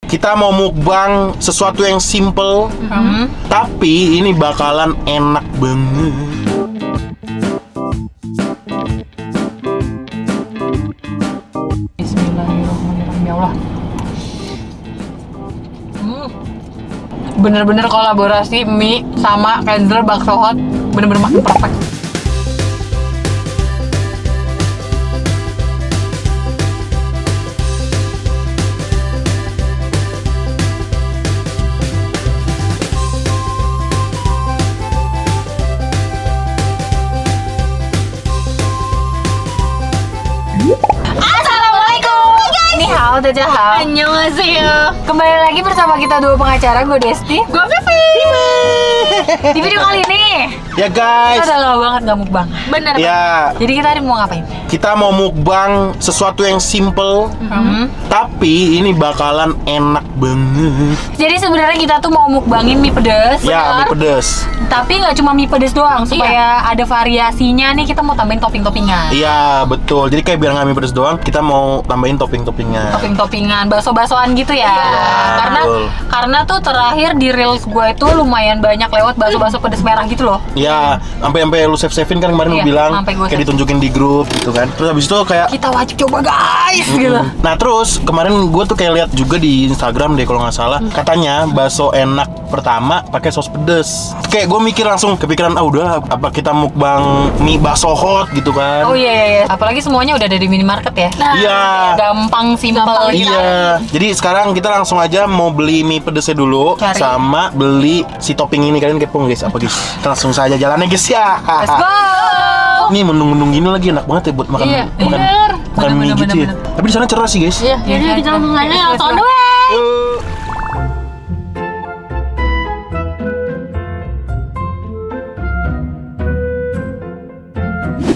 Kita mau mukbang sesuatu yang simple, tapi ini bakalan enak banget. Bismillahirrahmanirrahim, ya Allah. Bener-bener kolaborasi mie sama Kendler bakso hot, bener-bener makin perfect. Annyeonghaseyo. Kembali lagi bersama kita dua pengacara, gue Desti, Gue Vivi. Di video kali ini Ya guys, kita udah lama banget gak mukbang. Bener. ya Jadi kita hari mau ngapain? kita mau mukbang sesuatu yang simple, tapi ini bakalan enak banget. Jadi sebenarnya kita tuh mau mukbangin mie pedes. Ya, mie pedes. Tapi nggak cuma mie pedes doang, supaya ada variasinya nih, kita mau tambahin topping-toppingan. Iya, betul. Jadi kayak biar nggak mie pedes doang, kita mau tambahin topping-toppingan. Topping-toppingan, bakso-baksoan gitu ya. Karena betul. karena tuh terakhir di reels gue itu lumayan banyak lewat bakso-bakso pedes merah gitu loh. Iya, sampai lu save-savein kan kemarin lu Iya, bilang sampai gua kayak save. ditunjukin di grup gitu kan. Terus habis itu kayak Kita wajib coba guys gitu. Nah terus kemarin gue tuh kayak lihat juga di Instagram deh kalau nggak salah, katanya bakso enak pertama pakai saus pedes. Kayak gue mikir langsung kepikiran, udah apa kita mukbang mie bakso hot gitu kan. Oh iya. Apalagi semuanya udah ada di minimarket ya. Iya. Gampang, simpel. Iya. Jadi sekarang kita langsung aja mau beli mie pedesnya dulu, Cari. sama beli si topping ini. Kalian kepo guys, apa guys? Kita langsung saja jalannya guys ya. Let's go. Nih mendung-mendung gini lagi enak banget ya buat makan Iya, makan bener, mie bener, gitu ya. bener. Tapi di sana cerah sih guys. Iya, Jadi kita langsung aja Let's langsung go. on the way. Yuk.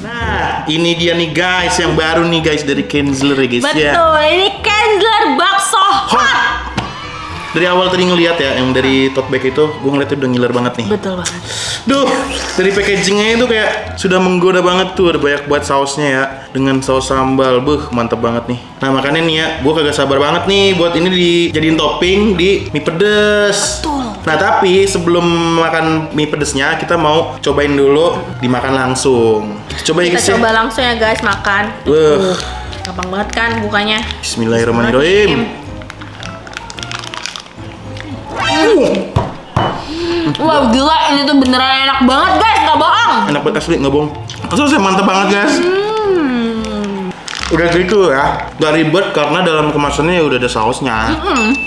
Nah, ini dia nih guys, yang baru nih guys dari Kenzler ya guys ya. Betul, ini Kendler bakso hot. Dari awal tadi ngeliat ya, yang dari tote bag itu, gue ngeliatnya udah ngiler banget nih. Betul banget. Duh, dari packagingnya itu kayak sudah menggoda banget tuh. Ada banyak buat sausnya ya, dengan saus sambal. Mantep banget nih. Nah makanya nih ya, gue kagak sabar banget nih buat ini dijadiin topping di mie pedes. Betul. Nah tapi sebelum makan mie pedesnya, kita mau cobain dulu dimakan langsung. Kita coba ya guys Kita ya. coba langsung ya guys makan. Gampang banget kan bukanya. Bismillahirrahmanirrahim. Wah gila, ini tuh beneran enak banget guys, gak bohong. Enak banget asli, nggak bohong. Asli mantep banget guys. Udah gitu ya, gak ribet karena dalam kemasannya ya udah ada sausnya.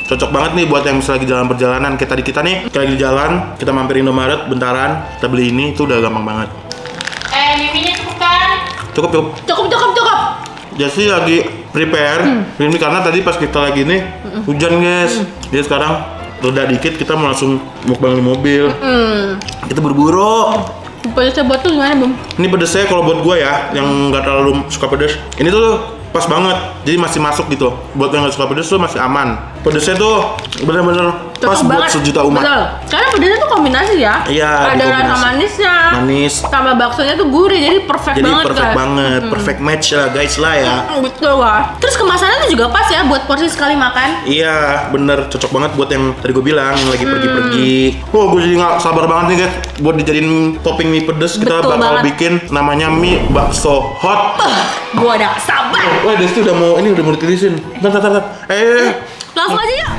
Cocok banget nih buat yang misalnya lagi jalan perjalanan. Kayak tadi kita nih, kita lagi di jalan, kita mampir Indomaret bentaran, kita beli ini, itu udah gampang banget. Miminya cukup kan? Cukup. Cukup. Jadi lagi prepare ini karena tadi pas kita lagi nih hujan guys. Jadi sekarang reda dikit, kita mau langsung mukbang di mobil. Kita buru-buru. Pedasnya buat tuh gimana Bum? Ini pedesnya kalau buat gue ya, yang nggak terlalu suka pedes, ini tuh pas banget, jadi masih masuk gitu. Buat yang nggak suka pedes tuh masih aman. Pedesnya tuh bener-bener pas Cocok buat banget. sejuta umat. Betul. Karena pedasnya tuh kombinasi ya. Iya, Ada rasa dikombinasi. manisnya. Manis. Sama baksonya tuh gurih, jadi perfect Jadi banget perfect guys. banget, perfect match lah guys lah ya. Betul lah. Terus kemasannya tuh juga pas ya buat porsi sekali makan. Iya, bener, cocok banget buat yang tadi gue bilang, yang lagi pergi-pergi. Oh, gue jadi nggak sabar banget nih guys, buat dijadiin topping mie pedes. Kita Betul bakal banget. bikin namanya mie bakso hot. Gua udah gak sabar. Wah, Desti udah mau ditirisin. Bentar. Langsung aja yuk.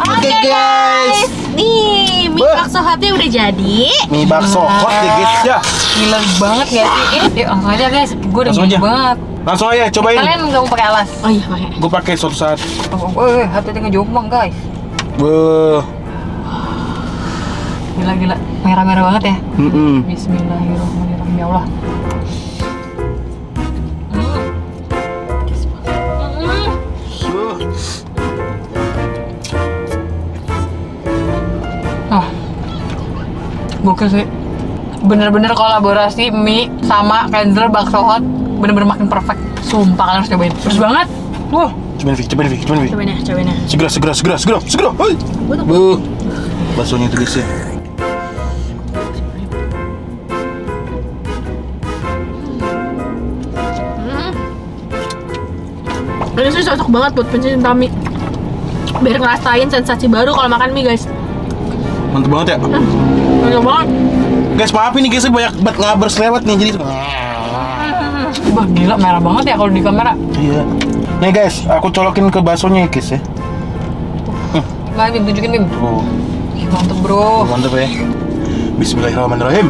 Oke guys, Nih, mie Bah. bakso hotnya udah jadi. mie bakso hot ya guys ya. Gila banget gak sih? Yuk langsung aja guys, gue udah Langsung gini aja. banget. Langsung aja cobain. Kalian nggak mau pakai alas? Oh iya pakai. Gue pakai suatu saat. Hati-hati ngejombang guys. Beuh. Gila, merah-merah banget ya. Mm-mm. Bismillahirrahmanirrahim, ya Allah. Gokil sih. Bener-bener kolaborasi mie sama Kenzler bakso hot bener-bener makin perfect. Sumpah kalian harus cobain. Terus banget. Cobain Vi. Cobain ya. Segera. Hoi. Bu. Baksonya itu guys ya. Ini sih cocok banget buat pencinta mie. Biar ngerasain sensasi baru kalau makan mie guys. Mantap banget ya. Cocok banget. Guys, maaf ini guys, banyak banget ngabers lewat nih jadi. Wah gila merah banget ya kalau di kamera. Iya. Nih guys, aku colokin ke baksonya ya guys ya. Nggak, Bim, tunjukin Bim. Oh, Ih, mantep bro. mantap ya. Bismillahirrahmanirrahim.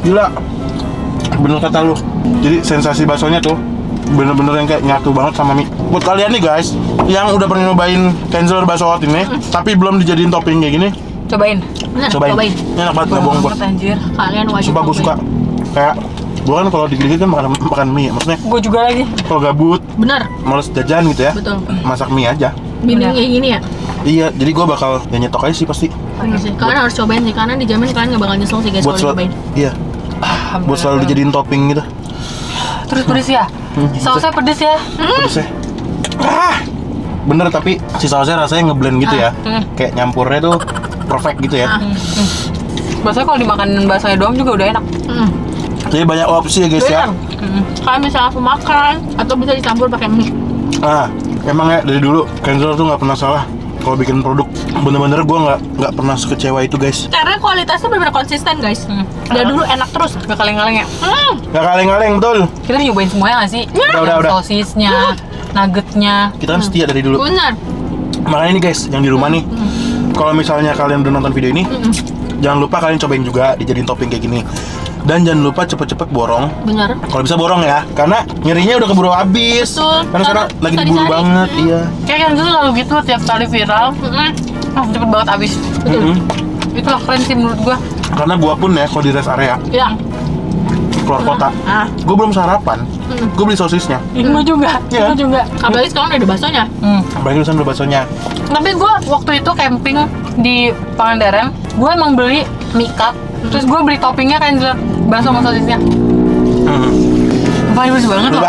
Gila. Bener kata lu. Jadi sensasi baksonya tuh bener-bener yang kayak nyatu banget sama mie. Buat kalian nih guys, yang udah pernah nyobain Kenzler bakso hot ini, tapi belum dijadiin topping kayak gini, Cobain. Bener, cobain. Ini enak banget, nggak bohong gua. Banget, anjir. Kalian wajib Sumpah gue suka. Kayak gue kan kalau dikit-dikit kan makan mie, maksudnya Gue juga lagi. kalau gabut, Bener, males jajan gitu ya, betul. masak mie aja. Bimbing kayak gini ya. Iya, jadi gue bakal ya nyetok aja sih pasti. Bener sih. Kalian harus cobain sih, karena dijamin kalian nggak bakal nyesel sih guys Buat kalau selalu, cobain. iya, buat selalu dijadiin topping gitu. Terus pedes ya? Sausnya pedes ya? Pedesnya. Bener, tapi si sausnya rasanya ngeblend gitu ya. Kayak nyampurnya tuh perfect gitu ya. Biasanya kalau dimakan baksonya doang juga udah enak. Jadi banyak opsi ya guys ya. Kalian bisa langsung makan atau bisa dicampur pakai mie. Emang ya dari dulu Kenzler tuh nggak pernah salah kalau bikin produk. Bener-bener gue nggak pernah sekecewa itu guys. Karena kualitasnya benar-benar konsisten guys. Dari dulu enak terus. Gak kaleng-kaleng ya? Nggak kaleng-kaleng betul. Kita nyobain semuanya gak sih? Udah. Sosisnya, nuggetnya. Kita kan setia dari dulu. Benar. Makanya nih guys, yang di rumah nih, kalau misalnya kalian udah nonton video ini, jangan lupa kalian cobain juga dijadiin topping kayak gini. Dan jangan lupa cepet-cepet borong. Benar. Kalau bisa borong ya, karena nyerinya udah keburu habis. Betul. Karena sekarang Karena lagi bisa diburu dicari. banget, iya. Kayak kan tuh selalu gitu tiap kali viral. Cepet banget habis. Itulah keren sih menurut gua. Karena gua pun ya, kalau di rest area Ya. keluar kota, gua belum sarapan, gua beli sosisnya. Gua juga. Iya. Gua juga. Apalagi sekarang udah ada baksonya. Apalagi urusan beli baksonya. Tapi gue waktu itu camping di Pangandaran, gue emang beli mie cup, terus gue beli toppingnya Kenzler bakso sama sosisnya. Bagus banget loh.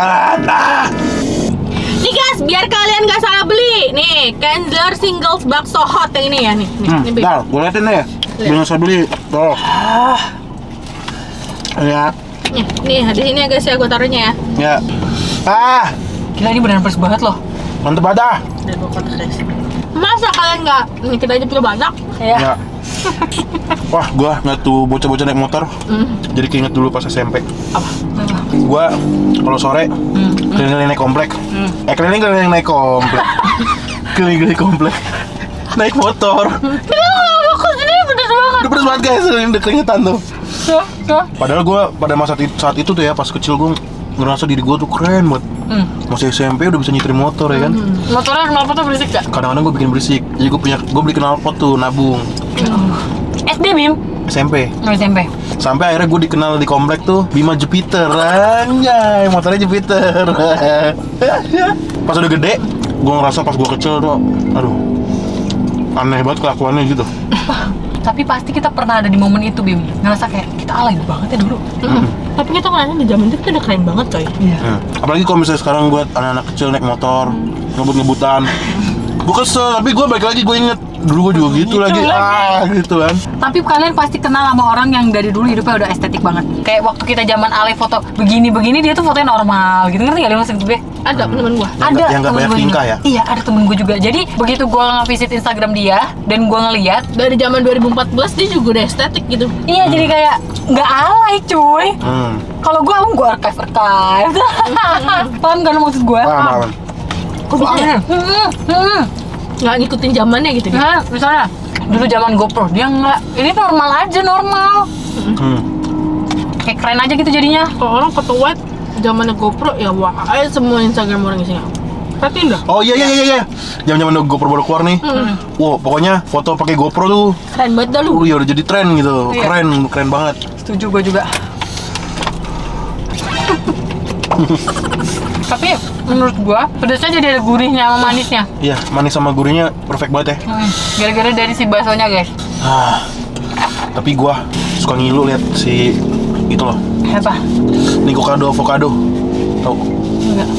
Nih guys, biar kalian gak salah beli. Nih, Kenzler singles bakso hot yang ini ya nih. Nih, Bim. Nah, gua liatin deh. Belum saya beli. Tuh. Ya, Nih, di sini ya guys ya, gue taruhnya ya. ya. Gila ini beneran pedes banget loh. Mantep ada. Dan gue kotak guys. Masa kalian nggak? Nih, kita aja punya banyak. Ya. Wah, gua ngeliat tuh bocah-bocah naik motor. Jadi keinget dulu pas SMP. Apa? Gua kalau sore keliling-keliling naik komplek. Keliling-keliling naik komplek. Keliling-keliling komplek. Naik motor. Kok sini pedes banget. Udah pedes banget guys, udah keringetan tuh. Padahal gua pada saat itu tuh ya, pas kecil gua ngerasa diri gua tuh keren banget. Masih SMP udah bisa nyetir motor ya kan. Motornya knalpotnya berisik gak? Kadang-kadang gua bikin berisik. Jadi gua beli knalpot tuh nabung. SD Bim? SMP. Oh, SMP. Sampai akhirnya gue dikenal di komplek tuh Bima Jupiter, anjay, motornya Jupiter. Pas udah gede, gue ngerasa pas gue kecil tuh, aduh, aneh banget kelakuannya gitu. Tapi pasti kita pernah ada di momen itu Bim, ngerasa kayak kita alay banget ya dulu. Tapi kita ngeliatnya di zaman itu kita udah keren banget coy. Apalagi kalau misalnya sekarang gue anak-anak kecil naik motor, ngebut-ngebutan, gue kesel, tapi gue balik lagi gue inget dulu gue juga gitu lagi, gitu kan. Tapi kalian pasti kenal sama orang yang dari dulu hidupnya udah estetik banget. Kayak waktu kita zaman Ale foto begini-begini, dia tuh fotonya normal gitu, ngerti gak maksud gue? Ada temen gua. Ada yang nggak temen banyak gue tingkah juga. ya? Iya, ada temen gue juga. Jadi begitu gue nge-visit Instagram dia dan gue ngeliat, Dari zaman 2014 dia juga udah estetik gitu. iya jadi kayak nggak alay cuy. Kalau gue archive. Paham kan maksud gue? Paham. Kok bisa ya? Nggak ngikutin zamannya gitu dia. Nah, misalnya dulu zaman GoPro dia nggak, ini normal aja normal. Kayak keren aja gitu jadinya. Kalau orang foto web zamannya GoPro ya wah, semua Instagram orang isinya. Perhatiin dah. Oh iya. Zaman-zaman GoPro baru keluar nih. Wow, pokoknya foto pakai GoPro tuh, Keren banget dah lu. ya udah jadi tren gitu. Iya. Keren banget. Setuju gue juga. Tapi menurut gua pedasnya jadi ada gurihnya sama manisnya. Iya, manis sama gurihnya perfect banget ya. Gara-gara dari si baksonya guys. Tapi gua suka ngilu lihat si itu loh. Apa? Nikocado avocado. Tahu? Enggak.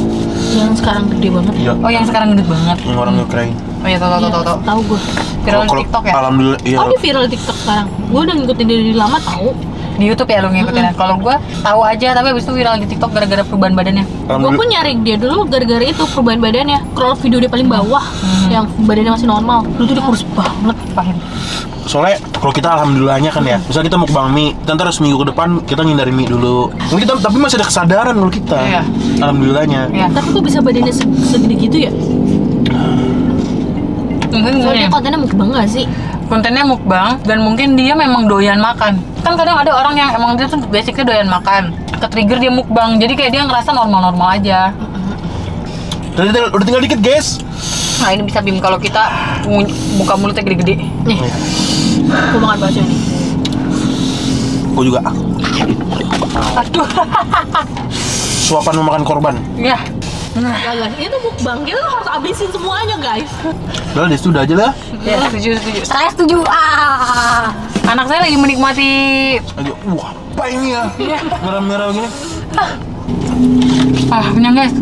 Yang sekarang gede banget. Iya. Oh yang sekarang gede banget. Yang orang Ukraina. Oh iya tahu. Tahu gue. Viral di TikTok ya? Alhamdulillah, iya. Oh, dia viral di TikTok sekarang. Gue udah ngikutin dia dari lama tahu. Di YouTube ya lu ngikutin. Kalau gua tahu aja tapi abis itu viral di TikTok gara-gara perubahan badannya. Gue pun nyari dia dulu gara-gara itu perubahan badannya. Scroll video dia paling bawah, yang badannya masih normal. Lu tuh dia kurus banget. Paham. Soalnya kalau kita alhamdulillahnya kan ya, misalnya kita mukbang mie, kita ntar seminggu ke depan kita ngindari mie dulu. Mungkin kita tapi masih ada kesadaran kalau kita. Iya. Alhamdulillahnya. Iya. Tapi kok bisa badannya segede gitu ya? Mungkin Soalnya dia kontennya mukbang gak sih? kontennya mukbang dan mungkin dia memang doyan makan. Kan kadang ada orang yang emang dia tuh basicnya doyan makan. Ke-trigger dia mukbang. Jadi kayak dia ngerasa normal-normal aja. Udah tinggal dikit, guys. Nah, ini bisa bim kalau kita buka mulutnya gede-gede. Nih. Gue makan bakso nih. Gue juga. Aduh. Suapan memakan korban. Ya. Nah, Guys, itu mukbang. Kita harus abisin semuanya, guys. Udah, dia sudah aja lah. ya, setuju. Saya setuju. Anak saya lagi menikmati. Aduh, apa ini ya? Merah-merah begini. Kenyang guys.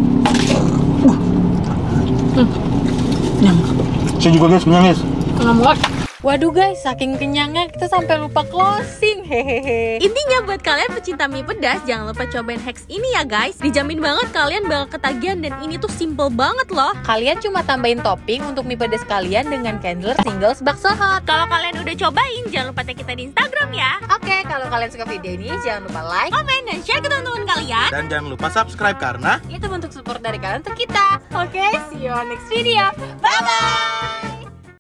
Saya juga guys, kenyang guys. Kenyang banget. Waduh guys, saking kenyangnya kita sampai lupa closing. Hehehe. Intinya buat kalian pecinta mie pedas, jangan lupa cobain hacks ini ya guys. Dijamin banget kalian bakal ketagihan dan ini tuh simple banget loh. Kalian cuma tambahin topping untuk mie pedas kalian dengan Candler Singles Bakso Hot. Kalau kalian udah cobain, jangan lupa tag kita di Instagram ya. Oke, kalau kalian suka video ini jangan lupa like, Komen dan share ke teman-teman kalian. Dan jangan lupa subscribe karena itu bentuk support dari kalian untuk kita. Oke, see you on next video. Bye bye.